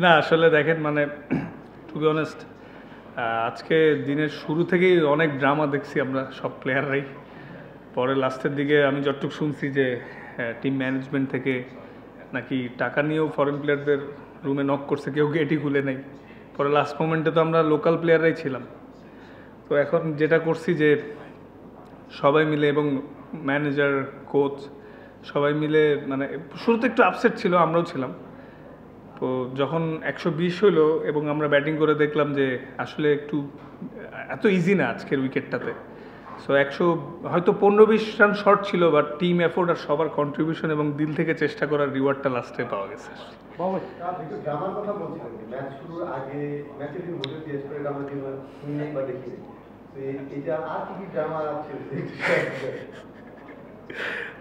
না আসলে দেখেন মানে টু বি অনেস্ট আজকে দিনের শুরু থেকেই অনেক ড্রামা দেখছি আমরা সব প্লেয়াররাই। পরে লাস্টের দিকে আমি যতটুকু শুনছি যে টিম ম্যানেজমেন্ট থেকে নাকি টাকা নিয়েও ফরেন প্লেয়ারদের রুমে নক করছে, কেউ গেটই খুলে নেই। পরে লাস্ট মোমেন্টে তো আমরা লোকাল প্লেয়াররাই ছিলাম। তো এখন যেটা করছি যে সবাই মিলে এবং ম্যানেজার কোচ সবাই মিলে মানে শুরুতে একটু আপসেট ছিল, আমরাও ছিলাম। তো যখন 120 হলো এবং আমরা ব্যাটিং করে দেখলাম যে আসলে একটু এত ইজি না আজকের উইকেটটাতে। সো 100 হয়তো 15-20 রান শর্ট ছিল, বাট টিম এফোর্ট আর সবার কন্ট্রিবিউশন এবং দিল থেকে চেষ্টা করার রিওয়ার্ডটা লাস্টে পাওয়া গেছে।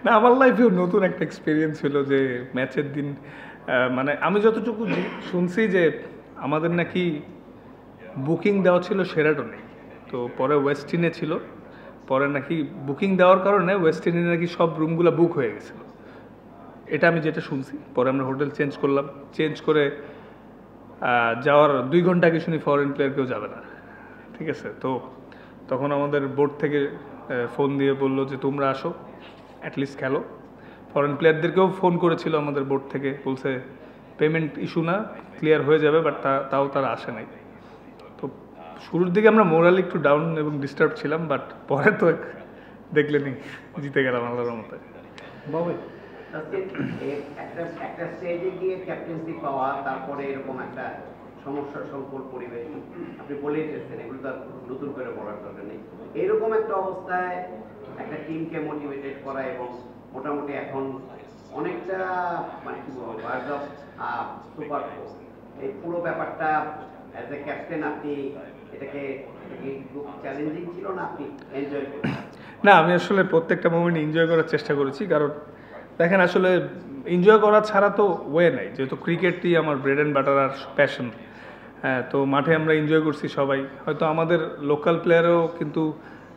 না আমার লাইফেও নতুন একটা এক্সপিরিয়েন্স হলো যে ম্যাচের দিন মানে আমি যতটুকু শুনছি যে আমাদের নাকি বুকিং দেওয়া ছিল শেরাটনে, তো পরে ওয়েস্টিনে ছিল। পরে নাকি বুকিং দেওয়ার কারণে ওয়েস্টিনে নাকি সব রুমগুলো বুক হয়ে গেছিলো, এটা আমি যেটা শুনছি। পরে আমরা হোটেল চেঞ্জ করলাম, চেঞ্জ করে যাওয়ার 2 ঘন্টা আগে শুনি ফরেন প্লেয়ার কেউ যাবে না। ঠিক আছে, তো তখন আমাদের বোর্ড থেকে ফোন দিয়ে বললো যে তোমরা আসো, অ্যাটলিস্ট খেলো। ফরেন প্লেয়ারদেরকেও ফোন করেছিল আমাদের বোর্ড থেকে, বলছে পেমেন্ট ইস্যু না, ক্লিয়ার হয়ে যাবে, বাট তাও তারা আসে নাই। তো শুরুর দিকে আমরা মোরালি একটু ডাউন এবং ডিস্টার্ব ছিলাম, বাট পরে তো দেখলেনি জিতে গেলাম আল্লাহর রহমতে। একটা স্টেজে গিয়ে ক্যাপ্টেন্সি পাওয়া, তারপরে এরকম একটা সমস্যার সংকুল পরিবেশ আপনি বলেই এসেছেন, এগুলো তো নতুন করে বলার দরকার নেই। এরকম একটা অবস্থায় একটা টিমকে মোটিভেটেড করা এবং মোটামুটি এখন অনেকটা মানে কি বলবো ওয়ার্ল্ড অফ সুপার ফোর, এই পুরো ব্যাপারটা অ্যাজ এ ক্যাপ্টেন আপনি এটাকে খুব চ্যালেঞ্জিং ছিল না, আপনি এনজয় করেন? না, আমি আসলে প্রত্যেকটা মোমেন্ট এনজয় করার চেষ্টা করেছি। কারণ দেখেন আসলে এনজয় করা ছাড়া তো ওয়ে নাই, যেহেতু ক্রিকেটই আমার ব্রেড অ্যান্ড বাটার আর প্যাশন। হ্যাঁ, তো মাঠে আমরা এনজয় করছি সবাই। হয়তো আমাদের লোকাল প্লেয়ারও কিন্তু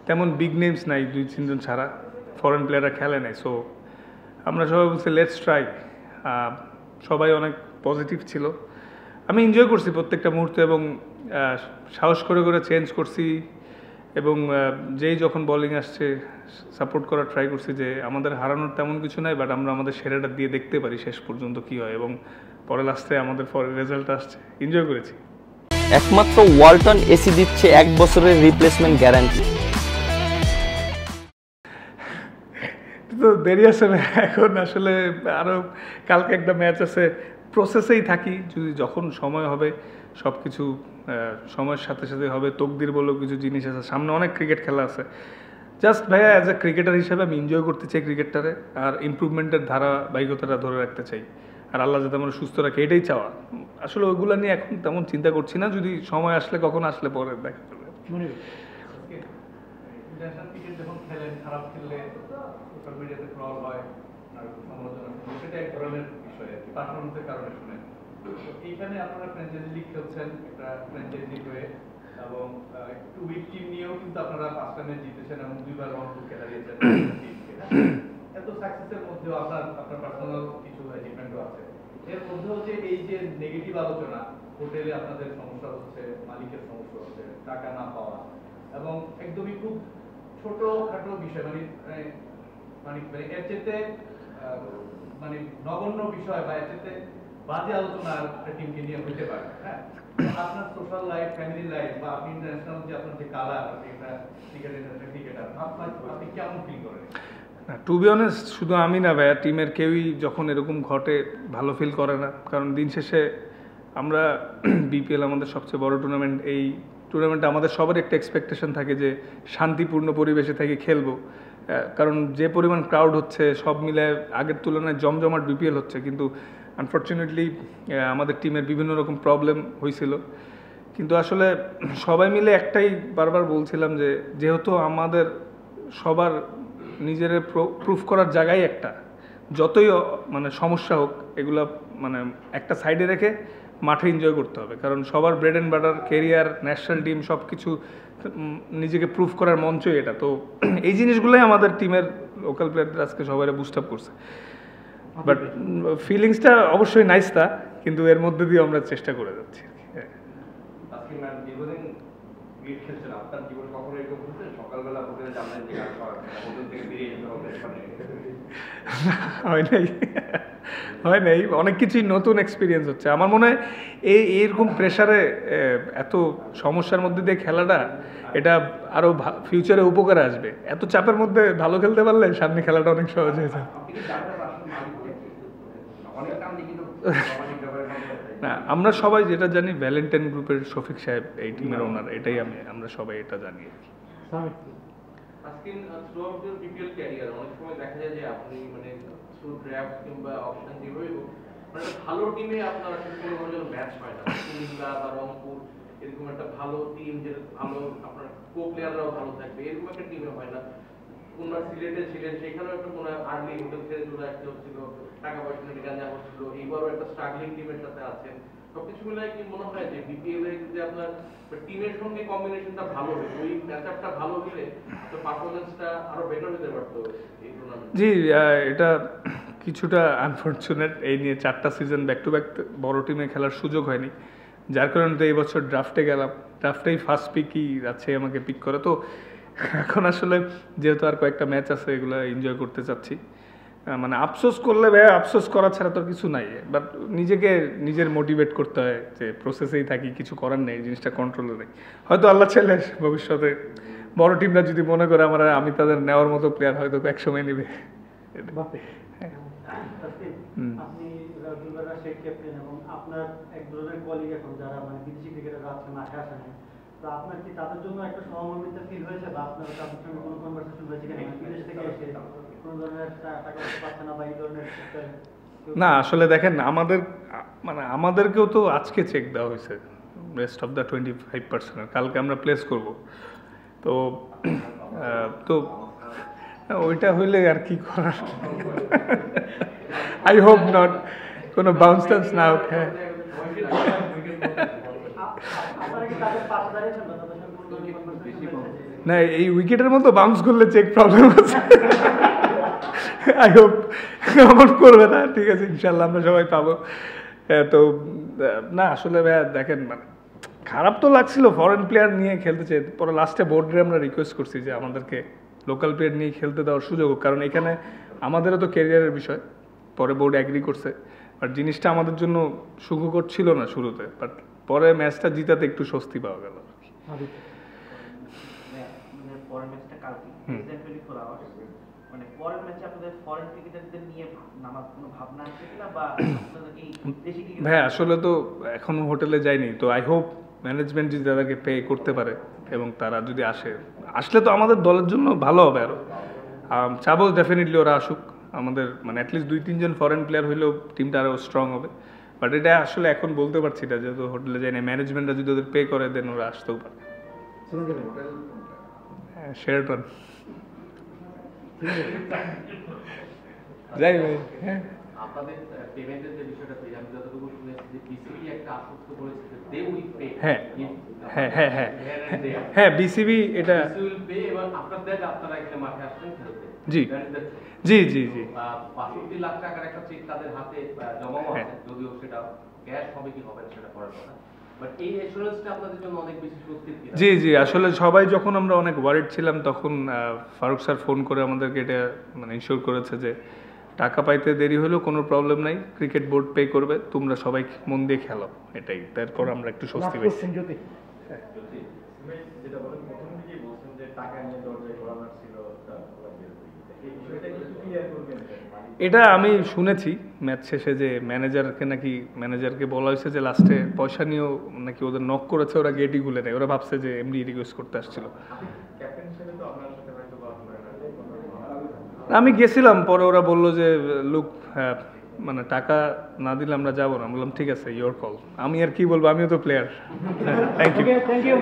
তেমন বিগ নেমস নাই, 2-3 জন ছাড়া ফরেন প্লেয়াররা খেলে নাই। সো আমরা সবাই বলছি লেটস ট্রাই। সবাই অনেক পজিটিভ ছিল, আমি এনজয় করছি প্রত্যেকটা মুহূর্তে এবং সাহস করে করে চেঞ্জ করছি। এবং যেই যখন বোলিং আসছে সাপোর্ট করার ট্রাই করছি যে আমাদের হারানোর তেমন কিছু নাই, বাট আমরা আমাদের সেরাটা দিয়ে দেখতে পারি শেষ পর্যন্ত কী হয়। এবং পরে লাস্টে আমাদের রেজাল্ট আসছে, এনজয় করেছি। একমাত্র ওয়ালটন এসি দিচ্ছে 1 বছরের রিপ্লেসমেন্ট গ্যারান্টি। তো দেরি আছে না, এখন আসলে আরও কালকে একটা ম্যাচ আছে, প্রসেসেই থাকি। যখন সময় হবে সব কিছু সময়ের সাথে সাথে হবে। তকদির বলেও কিছু জিনিস আছে, সামনে অনেক ক্রিকেট খেলা আছে। জাস্ট ভাইয়া অ্যাজ এ ক্রিকেটার হিসেবে আমি এনজয় করতে চাই ক্রিকেটটারে, আর ইমপ্রুভমেন্টের ধারাবাহিকতাটা ধরে রাখতে চাই, আর আল্লাহ যাতে আমরা সুস্থ রাখে এটাই চাওয়া। আসলে ওইগুলো নিয়ে এখন তেমন চিন্তা করছি না, যদি সময় আসলে কখন আসলে পরে দেখা যাবে। যখন খেলেন, খারাপ খেললে সোশ্যাল মিডিয়াতে ট্রল হয় আর সমালোচনা, সেটা এক ধরনের বিষয় আর কি, পারফরমেন্সের কারণে শুনেন। তো এইখানে আপনারা ফ্র্যাঞ্চাইজি লিগ খেলছেন, একটা ফ্র্যাঞ্চাইজি হয়ে, এবং একটু উইক টিম নিয়েও কিন্তু আপনারা 5টা ম্যাচ জিতেছেন এবং 2বার রংপুরকে হারিয়েছেন। এত সাকসেসের মধ্যেও আপনার পার্সোনাল কিছু অ্যাচিভমেন্টও আছে। এর মধ্যেও যে এই যে নেগেটিভ আলোচনা, হোটেলে আপনাদের সমস্যা হচ্ছে, মালিকের সমস্যা হচ্ছে, টাকা না পাওয়া, এবং একদমই খুব ছোটখাটো বিষয় মানে এর চেয়ে মানে নগণ্য বিষয় বা এর চেয়ে বাজে আলোচনা টিমকে নিয়ে হইতে পারে। হ্যাঁ, আপনার সোশ্যাল লাইফ, ফ্যামিলি লাইফ, বা আপনি ইন্টারন্যাশনাল যে আপনার যে কালার, আপনি একটা ক্রিকেটার, আপনি কেমন ফিল করেন? টু বি অনেস্ট, শুধু আমি না ভাইয়া, টিমের কেউই যখন এরকম ঘটে ভালো ফিল করে না। কারণ দিন শেষে আমরা বিপিএল আমাদের সবচেয়ে বড় টুর্নামেন্ট, এই টুর্নামেন্টে আমাদের সবার একটা এক্সপেকটেশন থাকে যে শান্তিপূর্ণ পরিবেশে থেকে খেলবো। কারণ যে পরিমাণ ক্রাউড হচ্ছে সব মিলে আগের তুলনায় জমজমাট বিপিএল হচ্ছে, কিন্তু আনফর্চুনেটলি আমাদের টিমের বিভিন্ন রকম প্রবলেম হয়েছিল। কিন্তু আসলে সবাই মিলে একটাই বারবার বলছিলাম যে যেহেতু আমাদের সবার নিজের প্রুফ করার জায়গায় একটা, যতই মানে সমস্যা হোক এগুলো মানে একটা সাইডে রেখে মাঠে এনজয় করতে হবে। কারণ সবার bread and butter, career, national team সব কিছু নিজেকে প্রুফ করার মঞ্চই এটা। তো এই জিনিসগুলোই আমাদের টিমের লোকাল প্লেয়ারদের আজকে সবাই বুস্ট আপ করছে। বাট ফিলিংসটা অবশ্যই নাইস তা, কিন্তু এর মধ্যে দিয়ে আমরা চেষ্টা করে যাচ্ছি। হ্যাঁ। আজকে ম্যাম দীর্ঘদিন ক্রিকেট খেলছেন, আপনার জীবনে কখনো এরকম হয়েছে সকালবেলা হোটেলে জানলেন যে হোটেল থেকে বেরিয়ে যেতে হবে, হয় নাই, হয় নাই, অনেক কিছুই নতুন এক্সপিরিয়েন্স হচ্ছে। আমার মনে হয় এইরকম প্রেশারে এত সমস্যার মধ্যে দিয়ে খেলাটা এটা আরও ফিউচারে উপকারে আসবে। এত চাপের মধ্যে ভালো খেলতে পারলে সামনে খেলাটা অনেক সহজ হয়ে যায়। না, আমরা সবাই যেটা জানি ভ্যালেন্টাইন গ্রুপের শফিক সাহেব এই টিমের ওনার, এটাই আমরা সবাই এটা জানি আর কি। আজকে থ্রুআউট ইউর বিপিএল ক্যারিয়ার অনেক সময় দেখা যায় যে আপনি মানে থ্রু ড্রাফট কিংবা অপশন যেভাবে হোক মানে ভালো টিমে আপনার আসলে কোনো যেন ম্যাচ হয় না, কুমিল্লা বা রংপুর এরকম একটা ভালো টিম, যে ভালো আপনার কো প্লেয়াররাও ভালো থাকবে, এরকম একটা টিমে হয় না। ওনার সিলেটে ছিলেন, সেখানেও একটা মনে হয় আর্লি হোটেল ছেড়ে চলে আসতে হচ্ছিল, টাকা পয়সা নিয়ে গাঁজা হচ্ছিল, এইবারও একটা স্ট্রাগলিং টিমের সাথে আছেন। সবকিছু মিলাই কি মনে হয় যে বিপিএল এর যদি আপনার টিমের সঙ্গে কম্বিনেশনটা ভালো হয়, ওই ম্যাচআপটা ভালো হলে তো পারফরম্যান্সটা আরো বেটার হতে পারতো এই টুর্নামেন্ট? জি, এটা কিছুটা আনফরচুনেট। এই নিয়ে 4টা সিজন ব্যাক টু ব্যাক বড় টিমে খেলার সুযোগ হয়নি, যার কারণে তো এই বছর ড্রাফটে গেলাম। ড্রাফটেই ফার্স্ট পিকই আছে আমাকে পিক করে। তো এখন আসলে যেহেতু আর কয়েকটা ম্যাচ আছে, এগুলো এনজয় করতে চাচ্ছি। মানে আফসোস করলে ভাই, আফসোস করা ছাড়া তো কিছু নাই। বাট নিজের মোটিভেট করতে হয় যে প্রসেসেই থাকি, কিছু করার নেই, জিনিসটা কন্ট্রোলে নেই। হয়তো আল্লাহ ছেলে ভবিষ্যতে বড় টিমরা যদি মনে করে আমি তাদের নেওয়ার মতো প্লেয়ার হয়তো একসময় নেবে। আপনি শেখ ক্যাপ্টেন এবং আপনার এক ধরনের কলিগ এখন যারা মানে বিদেশি ক্রিকেটাররা আছে মাঠে আসে না, তো আপনার কি তাদের জন্য একটা সহমর্মিতা ফিল হয়েছে বা আপনার তাদের সঙ্গে কোনো কনভারসেশন হয়েছে কিনা, বিদেশ থেকে এসে কোনো ধরনের টাকা পাচ্ছে না বা এই ধরনের? না, আসলে দেখেন আমাদেরকেও তো আজকে চেক দেওয়া হয়েছে রেস্ট অফ দ্য 25%, কালকে আমরা প্লেস করব। তো তো ওইটা হইলে আর কি করার, আই হোপ নট কোনো বাউন্স টাউন্স না হোক। হ্যাঁ, না এই উইকেটের মতো বাউন্স করলে চেক প্রবলেম আছে। আই হোপ এমন করবে না, ঠিক আছে, ইনশাল্লাহ আমরা সবাই পাবো। তো না আসলে ভাইয়া দেখেন, মানে খারাপ তো লাগছিল ফরেন প্লেয়ার নিয়ে খেলতে চাই। পরে লাস্টে বোর্ডে আমরা রিকোয়েস্ট করছি যে আমাদেরকে লোকাল প্লেয়ার নিয়ে খেলতে দেওয়ার সুযোগ হোক, কারণ এখানে আমাদেরও তো ক্যারিয়ারের বিষয়। পরে বোর্ড অ্যাগ্রি করছে, বাট জিনিসটা আমাদের জন্য সুখকর ছিল না শুরুতে, বাট পরে ম্যাচটা জিতাতে একটু স্বস্তি পাওয়া গেল। পরের ম্যাচটা কালকে মানে পরের ম্যাচে আপনাদের ফরেন ক্রিকেটারদের নিয়ে নামার কোনো ভাবনা আছে কিনা, বা আপনাদের এই দেশি ক্রিকেট? ভাই আসলে তো এখনো হোটেলে যাইনি, তো আই হোপ ম্যানেজমেন্ট যদি তাদেরকে পে করতে পারে এবং তারা যদি আসলে তো আমাদের দলের জন্য ভালো হবে। আরও চাবো ডেফিনেটলি ওরা আসুক, আমাদের মানে অ্যাটলিস্ট 2-3 জন ফরেন প্লেয়ার হইলেও টিমটা আরও স্ট্রং হবে। বাট এটা আসলে এখন বলতে পারছি না, যেহেতু হোটেলে যাই না। ম্যানেজমেন্টরা যদি ওদের পে করে দেন ওরা আসতেও পারে। হ্যাঁ, শেরাটন যাই ভাই। হ্যাঁ, আপনাদের পেমেন্টের যে বিষয়টা আমি যতটুকু শুনেছি যে বিসিবি একটা আশ্বস্ত করেছে যে দে উইল পে। হ্যাঁ হ্যাঁ হ্যাঁ হ্যাঁ হ্যাঁ, বিসিবি এটা উইল পে এবং আপনাদের আপনারা এখানে মাঠে আসছেন খেলতে। জি জি জি জি 65 লাখ টাকার একটা চেক তাদের হাতে জমা আছে, যদিও সেটা ক্যাশ হবে কি হবে সেটা পরের কথা। বাট এই অ্যাসুরেন্সটা আপনাদের জন্য অনেক বেশি স্বস্তির। জি জি, আসলে সবাই যখন আমরা অনেক ওয়ারিড ছিলাম তখন ফারুক স্যার ফোন করে আমাদেরকে এটা মানে ইনশিওর করেছে যে টাকা পাইতে দেরি হলেও কোনো প্রবলেম নাই, ক্রিকেট বোর্ড পে করবে, তোমরা সবাই মন দিয়ে খেলো। এটাই, তারপর আমরা একটু স্বস্তি পাইছি। যেটা বলেন প্রথম দিকেই বলছেন যে টাকা নিয়ে দরজায় ঘোরা মারছিল, এই বিষয়টা একটু ক্লিয়ার করবেন? এটা আমি শুনেছি ম্যাচ শেষে যে ম্যানেজারকে বলা হয়েছে যে লাস্টে পয়সা নিয়েও নাকি ওদের নক করেছে, ওরা গেটই খুলে নেয়, ওরা ভাবছে যে এমনি রিকোয়েস্ট করতে আসছিল। ক্যাপ্টেন হিসেবে তো আপনার সাথে হয়তো বা আমি গেছিলাম, পরে ওরা বললো যে লুক মানে টাকা না দিলে আমরা যাবো না। বললাম ঠিক আছে, ইয়োর কল। আমি আর কি বলবো, আমিও তো প্লেয়ার। Thank you.